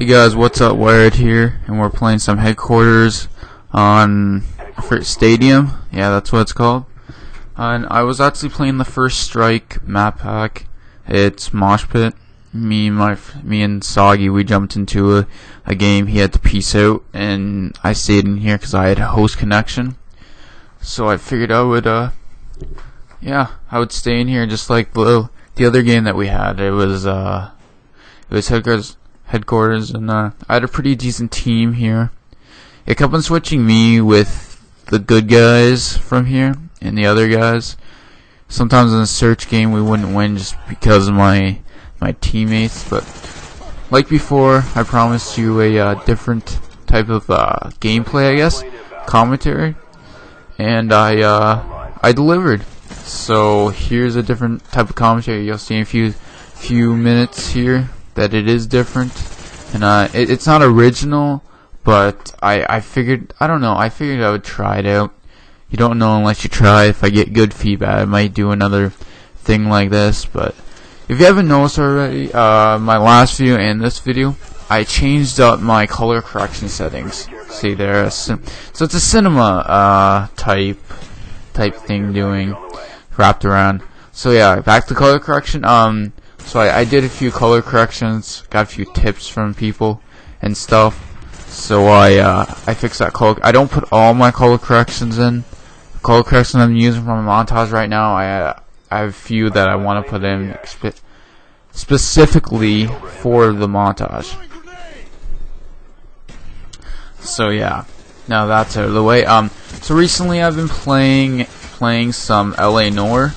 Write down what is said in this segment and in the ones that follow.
Hey guys, what's up? Wired here, and we're playing some headquarters on Stadium. Yeah, that's what it's called. And I was actually playing the First Strike map pack. It's Mosh Pit. Me and Soggy, we jumped into a game. He had to peace out, and I stayed in here because I had a host connection. So I figured I would, I would stay in here just like the other game that we had. It was headquarters, and I had a pretty decent team here. It kept on switching me with the good guys from here and the other guys. Sometimes in a search game we wouldn't win just because of my teammates, but like before, I promised you a different type of gameplay, I guess, commentary, and I delivered. So here's a different type of commentary. You'll see in a few minutes here that it is different, and it's not original, but I figured I would try it out. You don't know unless you try. If I get good feedback, I might do another thing like this. But if you haven't noticed already, my last video and this video, I changed up my color correction settings. See there, so it's a cinema type thing doing wrapped around. So yeah, back to color correction. So I did a few color corrections, got a few tips from people and stuff. So I fixed that color. I don't put all my color corrections in. The color corrections I'm using from my montage right now, I have a few that I want to put in specifically for the montage. So yeah, now that's out of the way. So recently I've been playing some LA Noire.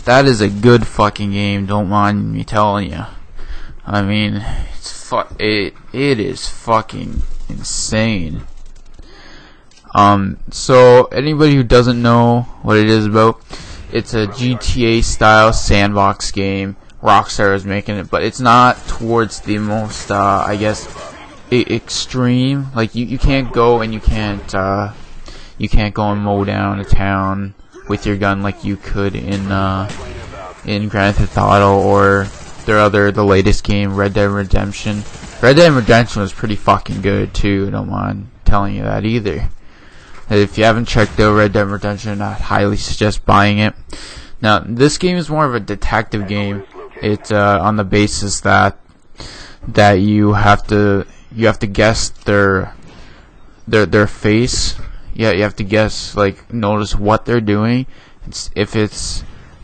That is a good fucking game, don't mind me telling you. I mean, it is fucking insane. So anybody who doesn't know what it is about, it's a GTA style sandbox game. Rockstar is making it, but it's not towards the most I guess extreme. Like you can't go and you can't go and mow down a town with your gun like you could in Grand Theft Auto or the latest game, Red Dead Redemption. Red Dead Redemption was pretty fucking good too, don't mind telling you that either. If you haven't checked out Red Dead Redemption, I highly suggest buying it. Now, this game is more of a detective game. It's on the basis that you have to guess their face. Yeah, you have to guess, like, notice what they're doing. If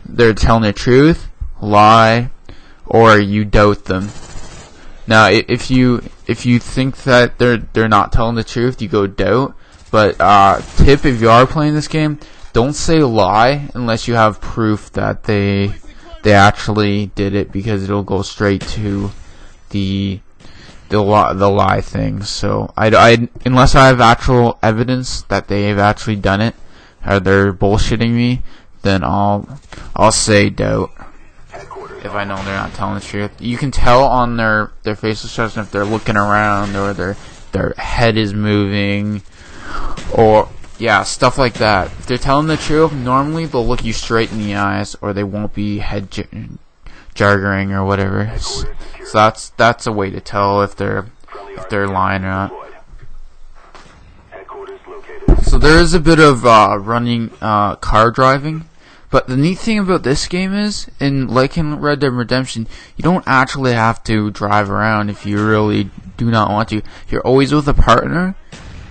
they're telling the truth, lie, or you doubt them. Now, if you think that they're not telling the truth, you go doubt. But tip, if you are playing this game, don't say lie unless you have proof that they actually did it, because it'll go straight to the lie thing. So I unless I have actual evidence that they've actually done it or they're bullshitting me, then I'll say doubt. If I know they're not telling the truth, you can tell on their facial expression if they're looking around or their head is moving, or yeah, stuff like that. If they're telling the truth, normally they'll look you straight in the eyes, or they won't be head jargering or whatever. So that's a way to tell if they're lying or not. So there is a bit of running car driving, but the neat thing about this game is, like in Red Dead Redemption, you don't actually have to drive around if you really do not want to. You're always with a partner,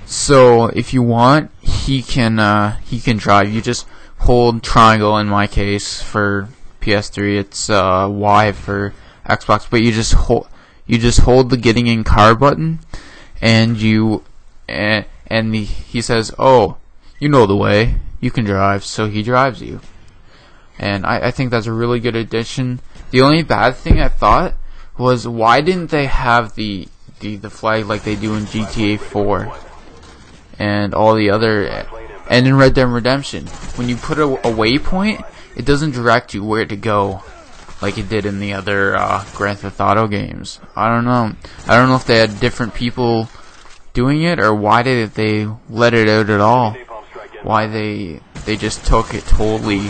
so if you want, he can drive. You just hold triangle, in my case for PS3, it's Y for Xbox, but you just hold the getting in car button, and he says, "Oh, you know the way, you can drive," so he drives you. And I think that's a really good addition. The only bad thing I thought was, why didn't they have the flag like they do in GTA 4 and all the other, and in Red Dead Redemption? When you put a waypoint, it doesn't direct you where to go like it did in the other Grand Theft Auto games. I don't know if they had different people doing it, or why did they let it out at all. Why they just took it totally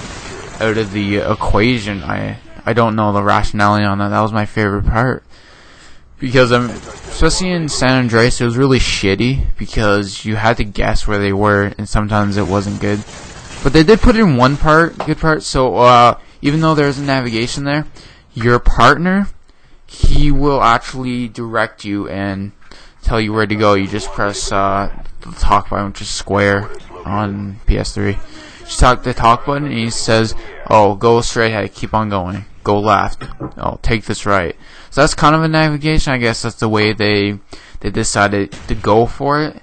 out of the equation. I don't know the rationality on that. That was my favorite part. because especially in San Andreas, it was really shitty because you had to guess where they were, and sometimes it wasn't good. But they did put in one good part. So even though there's a navigation there, your partner, he will actually direct you and tell you where to go. You just press the talk button, which is square on PS3. Just talk the talk button, and he says, "Oh, go straight ahead, keep on going. Go left. Oh, take this right." So that's kind of a navigation. I guess that's the way they decided to go for it.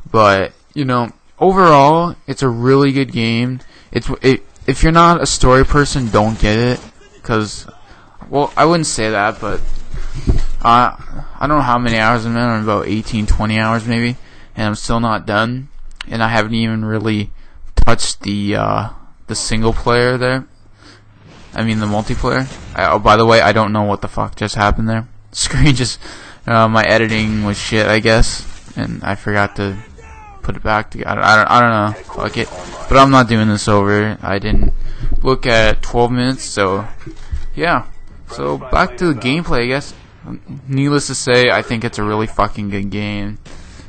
But you know, overall, it's a really good game. If you're not a story person, don't get it, because, well, I wouldn't say that, but I don't know how many hours I'm in. I'm about 18, 20 hours maybe, and I'm still not done, and I haven't even really touched the single player there. I mean the multiplayer. Oh, by the way, I don't know what the fuck just happened there. Screen just my editing was shit, I guess, and I forgot to put it back together. I don't know. Fuck it. But I'm not doing this over. I didn't look at 12 minutes, so yeah. So back to the gameplay, I guess. Needless to say, I think it's a really fucking good game.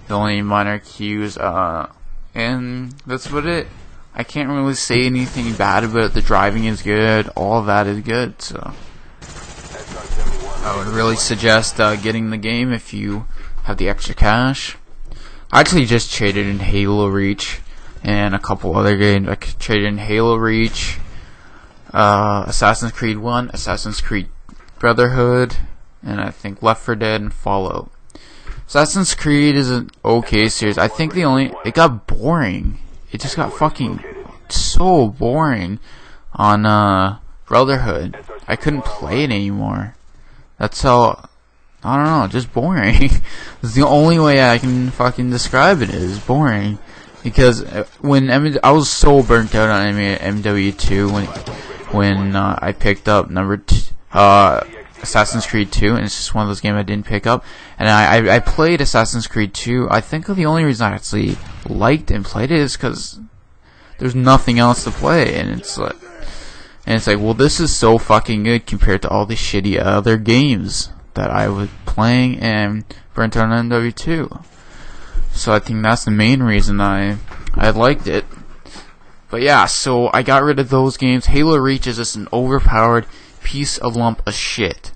The only minor cues, and that's about it. I can't really say anything bad about it. The driving is good. All of that is good. So I would really suggest getting the game if you have the extra cash. I actually just traded in Halo Reach and a couple other games. I traded in Halo Reach, Assassin's Creed 1, Assassin's Creed Brotherhood, and I think Left 4 Dead and Fallout. Assassin's Creed is an okay series. I think it got boring. It just got fucking so boring on Brotherhood. I couldn't play it anymore. That's how, I don't know, just boring. It's the only way I can fucking describe it, is boring. Because when I was so burnt out on MW2 when I picked up Assassin's Creed 2, and it's just one of those games I didn't pick up. And I played Assassin's Creed 2. I think the only reason I actually liked and played it is because there's nothing else to play, and it's like, well, this is so fucking good compared to all the shitty other games that I was playing and burnt out on MW2. So I think that's the main reason I liked it. But yeah, so I got rid of those games. Halo Reach is just an overpowered piece of lump of shit.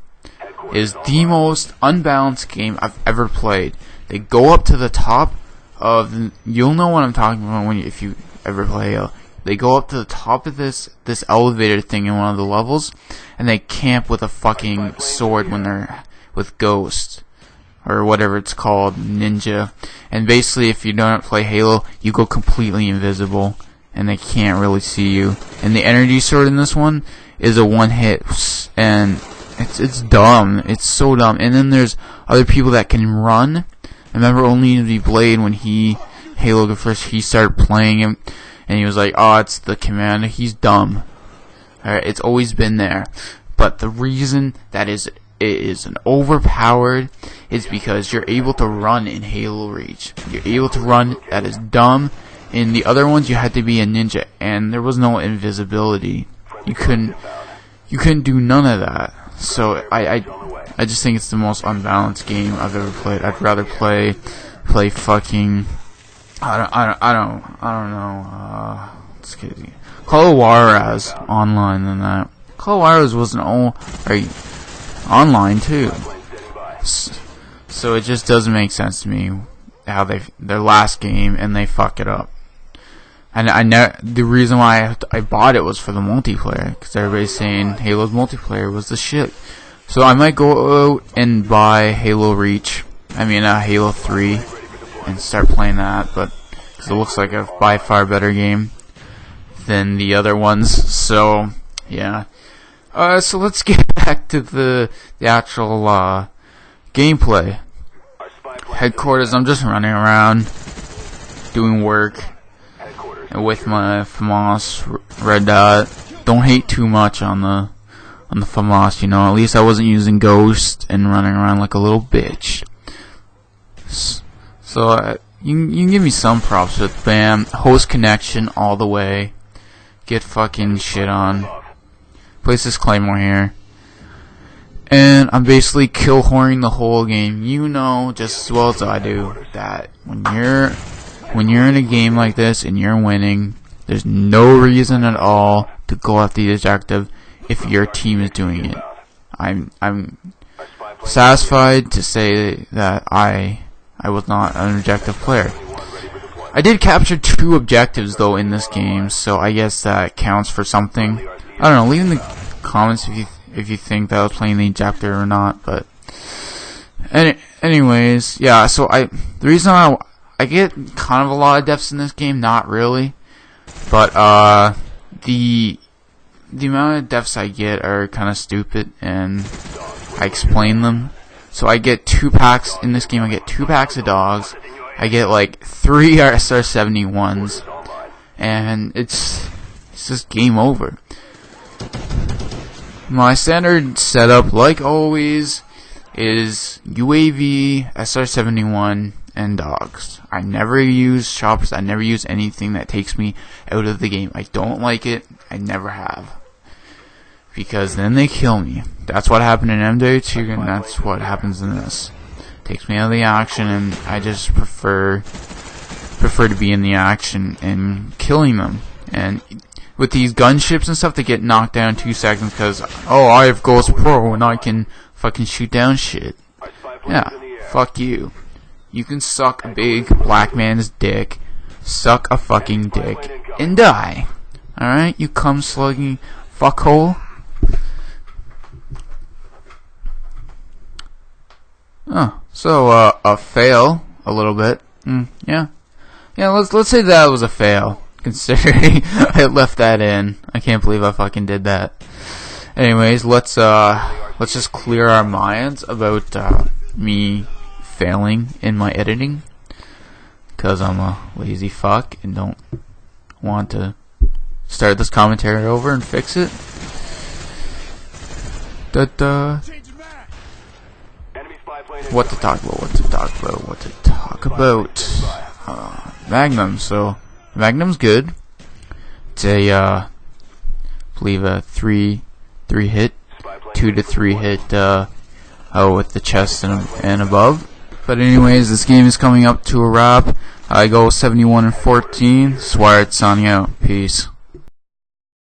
It is the most unbalanced game I've ever played. They go up to the top of you'll know what I'm talking about if you ever play Halo. They go up to the top of this elevator thing in one of the levels, and they camp with a fucking sword when they're with Ghost or whatever it's called, Ninja. And basically, if you don't play Halo, you go completely invisible, and they can't really see you. And the energy sword in this one is a one hit, and it's dumb. It's so dumb. And then there's other people that can run. I remember only the Blade when Halo first he started playing him, and he was like, "Oh, it's the commander. He's dumb." Alright, it's always been there. But the reason that it is an overpowered is because you're able to run in Halo Reach. You're able to run. That is dumb. In the other ones, you had to be a ninja, and there was no invisibility. You couldn't do none of that. So I just think it's the most unbalanced game I've ever played. I'd rather play fucking I don't know. It's crazy. Call of Juarez online than that. Call of Juarez wasn't online too. So it just doesn't make sense to me how their last game and they fuck it up. And the reason why I bought it was for the multiplayer, because everybody's saying Halo's multiplayer was the shit. So I might go out and buy Halo Reach. Halo 3, and start playing that. But because it looks like a by far better game than the other ones. So yeah. So let's get back to the actual gameplay. Headquarters. I'm just running around doing work. And with my FAMAS red dot, don't hate too much on the FAMAS, you know. At least I wasn't using Ghost and running around like a little bitch. So you can give me some props with BAM, host connection all the way. Get fucking shit on. Place this Claymore here. and I'm basically kill whoring the whole game. You know just as well as I do that when you're in a game like this and you're winning, there's no reason at all to go after the objective if your team is doing it. I'm satisfied to say that I was not an objective player. I did capture 2 objectives though in this game, so I guess that counts for something. I don't know. Leave in the comments if you think that I was playing the objective or not. But anyways, yeah. So the reason I get kind of a lot of deaths in this game, not really, but the amount of deaths I get are kind of stupid, and I explain them. So I get 2 packs in this game. I get 2 packs of dogs. I get like 3 SR-71s, and it's just game over. My standard setup, like always, is UAV, SR-71, and dogs. I never use choppers. I never use anything that takes me out of the game. I don't like it. I never have. Because then they kill me. That's what happened in MW2, and that's what happens in this. Takes me out of the action, and I just prefer to be in the action and killing them. And with these gunships and stuff, they get knocked down in 2 seconds because, oh, I have Ghost Pro and I can fucking shoot down shit. Yeah, fuck you. You can suck a big black man's dick, suck a fucking dick, and die. Alright, you cum slugging fuckhole. Oh, so a fail a little bit. Yeah, let's say that was a fail, considering I left that in. I can't believe I fucking did that. Anyways, let's just clear our minds about me failing in my editing, cause I'm a lazy fuck and don't want to start this commentary over and fix it. What to talk about? Magnum. So Magnum's good. It's a believe a 3 hit, 2 to 3 hit with the chest and above. But anyways, this game is coming up to a wrap. I go 71-14. Swired signing out. Peace.